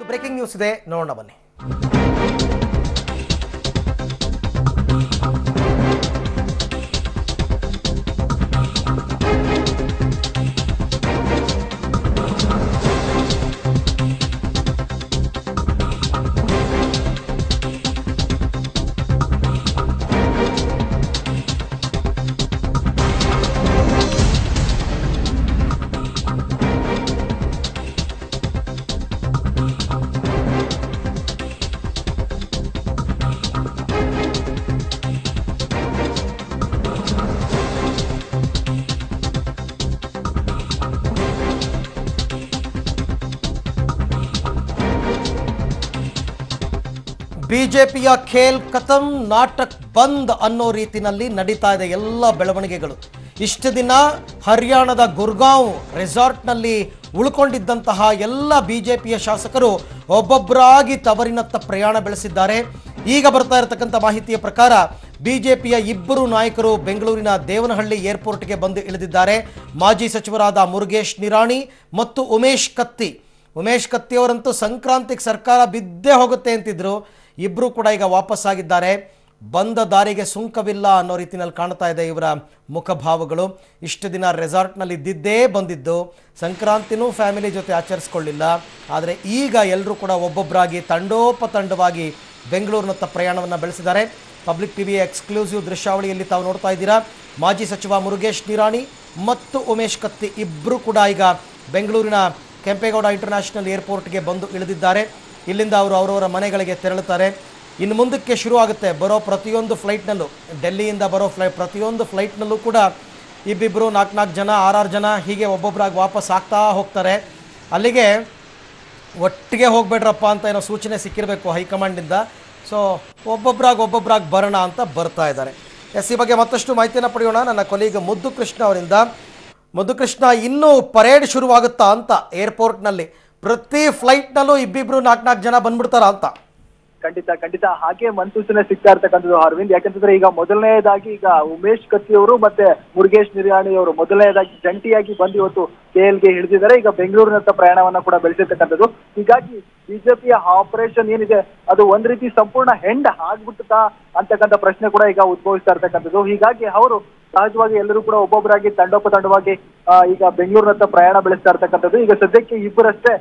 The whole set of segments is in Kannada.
ಒಂದು ಬ್ರೇಕಿಂಗ್ ನ್ಯೂಸ್ ಇದೆ, ನೋಡೋಣ ಬನ್ನಿ. ಬಿಜೆಪಿಯ ಖೇಲ್ ಖತಮ್ ನಾಟಕ್ ಬಂದ್ ಅನ್ನೋ ರೀತಿಯಲ್ಲಿ ನಡೀತಾ ಇದೆ ಎಲ್ಲ ಬೆಳವಣಿಗೆಗಳು. ಇಷ್ಟು ದಿನ ಹರಿಯಾಣದ ಗುರ್ಗಾಂವ್ ರೆಸಾರ್ಟ್ನಲ್ಲಿ ಉಳ್ಕೊಂಡಿದ್ದಂತಹ ಎಲ್ಲ ಬಿಜೆಪಿಯ ಶಾಸಕರು ಒಬ್ಬೊಬ್ಬರಾಗಿ ತವರಿನತ್ತ ಪ್ರಯಾಣ ಬೆಳೆಸಿದ್ದಾರೆ. ಈಗ ಬರ್ತಾ ಇರತಕ್ಕಂಥ ಮಾಹಿತಿಯ ಪ್ರಕಾರ ಬಿಜೆಪಿಯ ಇಬ್ಬರು ನಾಯಕರು ಬೆಂಗಳೂರಿನ ದೇವನಹಳ್ಳಿ ಏರ್ಪೋರ್ಟ್ಗೆ ಬಂದು ಇಳಿದಿದ್ದಾರೆ. ಮಾಜಿ ಸಚಿವರಾದ ಮುರುಗೇಶ್ ನಿರಾಣಿ ಮತ್ತು ಉಮೇಶ್ ಕತ್ತಿ ಅವರಂತೂ ಸಂಕ್ರಾಂತಿಗೆ ಸರ್ಕಾರ ಬಿದ್ದೇ ಹೋಗುತ್ತೆ ಅಂತಿದ್ರು. ಇಬ್ಬರು ಕೂಡ ಈಗ ವಾಪಸ್ಸಾಗಿದ್ದಾರೆ. ಬಂದ ದಾರಿಗೆ ಸುಂಕವಿಲ್ಲ ಅನ್ನೋ ರೀತಿಯಲ್ಲಿ ಕಾಣ್ತಾ ಇದೆ ಇವರ ಮುಖಭಾವಗಳು. ಇಷ್ಟು ದಿನ ರೆಸಾರ್ಟ್ನಲ್ಲಿ ಇದ್ದಿದ್ದೇ ಬಂದಿದ್ದು, ಸಂಕ್ರಾಂತಿನೂ ಫ್ಯಾಮಿಲಿ ಜೊತೆ ಆಚರಿಸ್ಕೊಳ್ಳಿಲ್ಲ. ಆದರೆ ಈಗ ಎಲ್ಲರೂ ಕೂಡ ಒಬ್ಬೊಬ್ಬರಾಗಿ ತಂಡೋಪತಂಡವಾಗಿ ಬೆಂಗಳೂರಿನತ್ತ ಪ್ರಯಾಣವನ್ನು ಬೆಳೆಸಿದ್ದಾರೆ. ಪಬ್ಲಿಕ್ ಟಿವಿಯ ಎಕ್ಸ್ಕ್ಲೂಸಿವ್ ದೃಶ್ಯಾವಳಿಯಲ್ಲಿ ತಾವು ನೋಡ್ತಾ ಇದ್ದೀರಾ. ಮಾಜಿ ಸಚಿವ ಮುರುಗೇಶ್ ನಿರಾಣಿ ಮತ್ತು ಉಮೇಶ್ ಕತ್ತಿ ಇಬ್ಬರು ಕೂಡ ಈಗ ಬೆಂಗಳೂರಿನ ಕೆಂಪೇಗೌಡ ಇಂಟರ್ನ್ಯಾಷನಲ್ ಏರ್ಪೋರ್ಟ್ಗೆ ಬಂದು ಇಳಿದಿದ್ದಾರೆ. ಇಲ್ಲಿಂದ ಅವರು ಅವರವರ ಮನೆಗಳಿಗೆ ತೆರಳುತ್ತಾರೆ. ಇನ್ನು ಮುಂದಕ್ಕೆ ಶುರು ಆಗುತ್ತೆ. ಬರೋ ಪ್ರತಿಯೊಂದು ಫ್ಲೈಟ್ನಲ್ಲೂ, ಡೆಲ್ಲಿಯಿಂದ ಬರೋ ಪ್ರತಿಯೊಂದು ಫ್ಲೈಟ್ನಲ್ಲೂ ಕೂಡ ಇಬ್ಬಿಬ್ಬರು 4 ಜನ 6 ಜನ ಹೀಗೆ ಒಬ್ಬೊಬ್ಬರಾಗಿ ವಾಪಸ್ ಆಗ್ತಾ ಹೋಗ್ತಾರೆ. ಅಲ್ಲಿಗೆ ಒಟ್ಟಿಗೆ ಹೋಗಬೇಡ್ರಪ್ಪ ಅಂತ ಏನೋ ಸೂಚನೆ ಸಿಕ್ಕಿರಬೇಕು ಹೈಕಮಾಂಡಿಂದ. ಸೊ ಒಬ್ಬೊಬ್ಬರಾಗಿ ಬರೋಣ ಅಂತ ಬರ್ತಾ ಇದ್ದಾರೆ. ಈ ಬಗ್ಗೆ ಮತ್ತಷ್ಟು ಮಾಹಿತಿಯನ್ನು ಪಡೆಯೋಣ ನನ್ನ ಕೊಲೀಗ ಮುದ್ದು ಕೃಷ್ಣ ಅವರಿಂದ. ಮುದ್ದು ಕೃಷ್ಣ, ಇನ್ನೂ ಪರೇಡ್ ಶುರುವಾಗುತ್ತಾ ಅಂತ ಏರ್ಪೋರ್ಟ್ನಲ್ಲಿ? ಪ್ರತಿ ಫ್ಲೈಟ್ನಲ್ಲೂ ಇಬ್ಬಿಬ್ರು 4 ಜನ ಬಂದ್ಬಿಡ್ತಾರ ಅಂತ? ಖಂಡಿತ ಹಾಗೆ ಮನ್ಸೂಚನೆ ಸಿಗ್ತಾ ಇರ್ತಕ್ಕಂಥದ್ದು ಅರವಿಂದ್. ಯಾಕಂತಂದ್ರೆ ಈಗ ಮೊದಲನೇದಾಗಿ ಈಗ ಉಮೇಶ್ ಕತ್ತಿ ಅವರು ಮತ್ತೆ ಮುರುಗೇಶ್ ನಿರಾಣಿ ಅವರು ಮೊದಲನೇದಾಗಿ ಜಂಟಿಯಾಗಿ ಬಂದು ಇವತ್ತು KLಗೆ ಹಿಡಿದಿದ್ದಾರೆ. ಈಗ ಬೆಂಗಳೂರಿನತ್ತ ಪ್ರಯಾಣವನ್ನ ಕೂಡ ಬೆಳೆಸಿರ್ತಕ್ಕಂಥದ್ದು. ಹೀಗಾಗಿ ಬಿಜೆಪಿಯ ಆಪರೇಷನ್ ಏನಿದೆ ಅದು ಒಂದ್ ರೀತಿ ಸಂಪೂರ್ಣ ಹೆಂಡ್ ಆಗ್ಬಿಡ್ತಾ ಅಂತಕ್ಕಂಥ ಪ್ರಶ್ನೆ ಕೂಡ ಈಗ ಉದ್ಭವಿಸ್ತಾ ಇರ್ತಕ್ಕಂಥದ್ದು. ಹೀಗಾಗಿ ಅವರು ಸಹಜವಾಗಿ ಎಲ್ಲರೂ ಕೂಡ ಒಬ್ಬೊಬ್ಬರಾಗಿ ತಂಡೋಪತಂಡವಾಗಿ ಈಗ ಬೆಂಗಳೂರಿನತ್ತ ಪ್ರಯಾಣ ಬೆಳೆಸ್ತಾ ಇರ್ತಕ್ಕಂಥದ್ದು. ಈಗ ಸದ್ಯಕ್ಕೆ ಇಬ್ಬರಷ್ಟೇ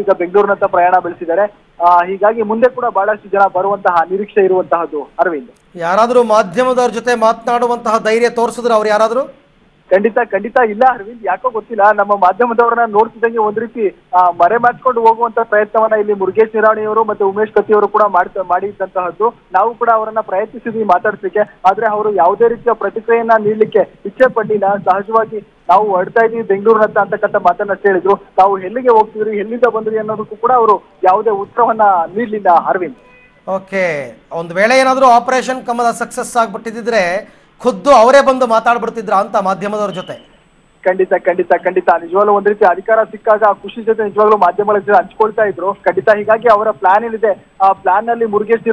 ಈಗ ಬೆಂಗಳೂರಿನತ್ತ ಪ್ರಯಾಣ ಬೆಳೆಸಿದ್ದಾರೆ. ಹೀಗಾಗಿ ಮುಂದೆ ಕೂಡ ಬಹಳಷ್ಟು ಜನ ಬರುವಂತಹ ನಿರೀಕ್ಷೆ ಇರುವಂತಹದ್ದು ಅರವಿಂದ್. ಯಾರಾದ್ರೂ ಮಾಧ್ಯಮದವ್ರ ಜೊತೆ ಮಾತನಾಡುವಂತಹ ಧೈರ್ಯ ತೋರಿಸಿದ್ರು ಅವ್ರು ಯಾರಾದ್ರೂ? ಖಂಡಿತ ಇಲ್ಲ ಅರವಿಂದ್. ಯಾಕೋ ಗೊತ್ತಿಲ್ಲ, ನಮ್ಮ ಮಾಧ್ಯಮದವರನ್ನ ನೋಡ್ತಿದ್ದಂಗೆ ಒಂದ್ ರೀತಿ ಮರೆ ಮಾಡ್ಕೊಂಡು ಹೋಗುವಂತ ಪ್ರಯತ್ನವನ್ನ ಇಲ್ಲಿ ಮುರುಗೇಶ್ ನಿರಾಣಿ ಅವರು ಮತ್ತೆ ಉಮೇಶ್ ಕತ್ತಿ ಅವರು ಕೂಡ ಮಾಡಿದಂತಹದ್ದು. ನಾವು ಕೂಡ ಅವರನ್ನ ಪ್ರಯತ್ನಿಸಿದ್ವಿ ಮಾತಾಡ್ಲಿಕ್ಕೆ, ಆದ್ರೆ ಅವರು ಯಾವುದೇ ರೀತಿಯ ಪ್ರತಿಕ್ರಿಯೆಯನ್ನ ನೀಡ್ಲಿಕ್ಕೆ ಇಚ್ಛೆ ಪಡ್ಲಿಲ್ಲ. ಸಹಜವಾಗಿ ನಾವು ಹೊರಡ್ತಾ ಇದೀವಿ ಬೆಂಗಳೂರಿನತ್ತ ಅಂತಕ್ಕಂಥ ಮಾತನ್ನ ಹೇಳಿದ್ರು. ತಾವು ಎಲ್ಲಿಗೆ ಹೋಗ್ತಿದ್ರಿ, ಎಲ್ಲಿಂದ ಬಂದ್ರಿ ಅನ್ನೋದಕ್ಕೂ ಕೂಡ ಅವರು ಯಾವುದೇ ಉತ್ತರವನ್ನ ನೀಡ್ಲಿಲ್ಲ ಅರವಿಂದ್. ಓಕೆ, ಒಂದ್ ವೇಳೆ ಏನಾದ್ರೂ ಆಪರೇಷನ್ ಕಮಲ ಸಕ್ಸಸ್ ಆಗ್ಬಿಟ್ಟಿದ್ರೆ ಖುದ್ದು ಅವರೇ ಬಂದು ಮಾತಾಡ್ಬಿಡ್ತಿದ್ರ ಅಂತ ಮಾಧ್ಯಮದವ್ರ ಜೊತೆ? ಖಂಡಿತ ನಿಜವಾಗ್ಲೂ ಒಂದ್ ರೀತಿ ಅಧಿಕಾರ ಸಿಕ್ಕಾಗ ಖುಷಿ ಜೊತೆ ನಿಜವಾಗ್ಲೂ ಮಾಧ್ಯಮಗಳ ಜೊತೆ ಹಂಚ್ಕೊಳ್ತಾ ಇದ್ರು. ಹೀಗಾಗಿ ಅವರ ಪ್ಲಾನ್ ಏನಿದೆ ಆ ಪ್ಲಾನ್ ನಲ್ಲಿ ಮುರುಗೇಶ್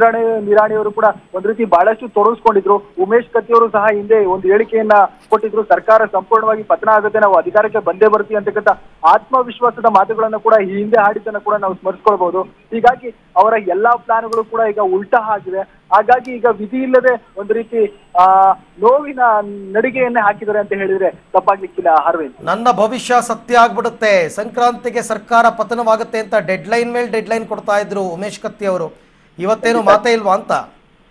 ನಿರಾಣಿ ಅವರು ಕೂಡ ಒಂದ್ ರೀತಿ ಬಹಳಷ್ಟು ತೊಡಗಿಸ್ಕೊಂಡಿದ್ರು. ಉಮೇಶ್ ಕತ್ತಿ ಅವರು ಸಹ ಹಿಂದೆ ಒಂದು ಹೇಳಿಕೆಯನ್ನ ಕೊಟ್ಟಿದ್ರು, ಸರ್ಕಾರ ಸಂಪೂರ್ಣವಾಗಿ ಪತನ ಆಗುತ್ತೆ, ನಾವು ಅಧಿಕಾರಕ್ಕೆ ಬಂದೇ ಬರ್ತೀವಿ ಅಂತಕ್ಕಂಥ ಆತ್ಮವಿಶ್ವಾಸದ ಮಾತುಗಳನ್ನ ಕೂಡ ಈ ಹಿಂದೆ ಆಡಿದ್ದನ್ನ ಕೂಡ ನಾವು ಸ್ಮರಿಸ್ಕೊಳ್ಬಹುದು. ಹೀಗಾಗಿ ಅವರ ಎಲ್ಲಾ ಪ್ಲಾನ್ಗಳು ಕೂಡ ಈಗ ಉಲ್ಟಾ ಆಗಿವೆ. ಹಾಗಾಗಿ ಈಗ ವಿಧಿ ಇಲ್ಲದೆ ಒಂದು ರೀತಿ ನೋವಿನ ನಡಿಗೆಯನ್ನೇ ಹಾಕಿದ್ದಾರೆ ಅಂತ ಹೇಳಿದ್ರೆ ತಪ್ಪಾಗ್ಲಿಕ್ಕಿಲ್ಲ ಅರವಿಂದ್. ನನ್ನ ಭವಿಷ್ಯ ಸತ್ಯ ಆಗ್ಬಿಡುತ್ತೆ, ಸಂಕ್ರಾಂತಿಗೆ ಸರ್ಕಾರ ಪತನವಾಗುತ್ತೆ ಅಂತ ಡೆಡ್ಲೈನ್ ಮೇಲೆ ಡೆಡ್ಲೈನ್ ಕೊಡ್ತಾ ಇದ್ರು ಉಮೇಶ್ ಕತ್ತಿ ಅವರು. ಇವತ್ತೇನು ಮಾತೇ ಇಲ್ವಾ ಅಂತ?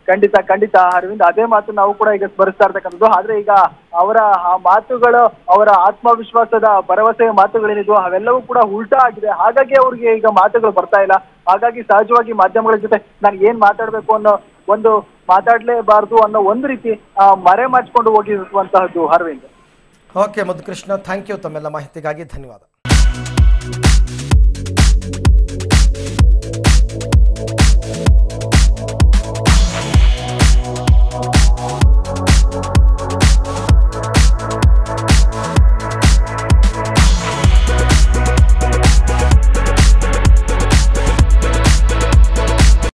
ಖಂಡಿತ ಅರವಿಂದ್, ಅದೇ ಮಾತು ನಾವು ಕೂಡ ಈಗ ಸ್ಮರಿಸ್ತಾ ಇರ್ತಕ್ಕಂಥದ್ದು. ಆದ್ರೆ ಈಗ ಅವರ ಆ ಮಾತುಗಳು, ಅವರ ಆತ್ಮವಿಶ್ವಾಸದ ಭರವಸೆಯ ಮಾತುಗಳೇನಿದ್ವು ಅವೆಲ್ಲವೂ ಕೂಡ ಉಲ್ಟಾ ಆಗಿದೆ. ಹಾಗಾಗಿ ಅವ್ರಿಗೆ ಈಗ ಮಾತುಗಳು ಬರ್ತಾ ಇಲ್ಲ. ಹಾಗಾಗಿ ಸಹಜವಾಗಿ ಮಾಧ್ಯಮಗಳ ಜೊತೆ ನಾನು ಏನ್ ಮಾತಾಡ್ಬೇಕು ಅನ್ನೋ ಒಂದು ಮಾತಾಡ್ಲೇಬಾರ್ದು ಅನ್ನೋ ಒಂದು ರೀತಿ ಮರೆ ಮಾಡಿಕೊಂಡು ಹೋಗಿರುವಂತಹದ್ದು ಅರವಿಂದ್. ಓಕೆ ಮುದ್ದು ಕೃಷ್ಣ, ಥ್ಯಾಂಕ್ ಯು. ತಮ್ಮೆಲ್ಲ ಮಾಹಿತಿಗಾಗಿ ಧನ್ಯವಾದ.